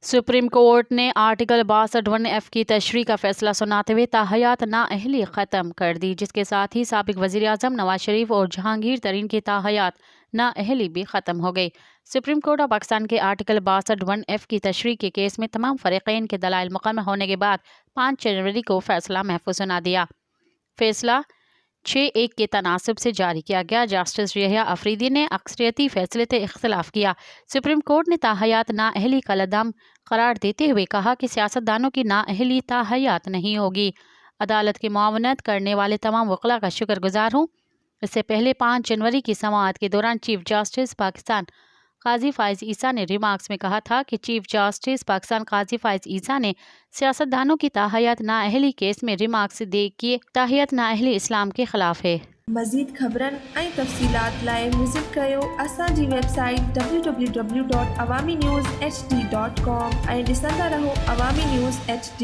Supreme court ने article 62(1) की तशरीह का फैसला सुनाते हुए ताहयात नाअहली ख़त्म कर दी, जिसके साथ ही साबिक़ वज़ीर-ए-आज़म नवाज शरीफ और जहांगीर तरीन की ताहयात नाअहली भी ख़त्म हो गई। सुप्रीम कोर्ट ऑफ पाकिस्तान के आर्टिकल 62(1) की तशरीह के केस में तमाम फ़रीक़ैन के दलाइल मुकम्मल होने के बाद 5 जनवरी को फ़ैसला महफूज सुना दिया। फैसला 6-1 के तनासब से जारी किया गया। जस्टिस यहया अफरीदी ने अक्सरियती फैसले से इख्तिलाफ किया। सुप्रीम कोर्ट ने ताहयात नाअहली का लदम करार देते हुए कहा कि सियासतदानों की नाअहली ताहयात नहीं होगी। अदालत की मुआवनत करने वाले तमाम वकला का शुक्रगुजार हूँ। इससे पहले 5 जनवरी की समाअत के दौरान चीफ जस्टिस पाकिस्तान काजी फ़ाइज़ ईसा ने रिमार्क्स में कहा था कि चीफ जस्टिस पाकिस्तान काजी फ़ाइज़ ईसा ने सियासतदानों की ताहयात नाअहली केस में रिमार्क्स दे कि ताहयात नाअहली इस्लाम के ख़िलाफ़ है। मज़ीद ख़बरनि ऐं तफ़सीलात लाइ विज़िट कयो असांजी वेबसाइट www.awamiNewsHD.com ऐं ॾिसंदा रहो अवामी न्यूज़ HD।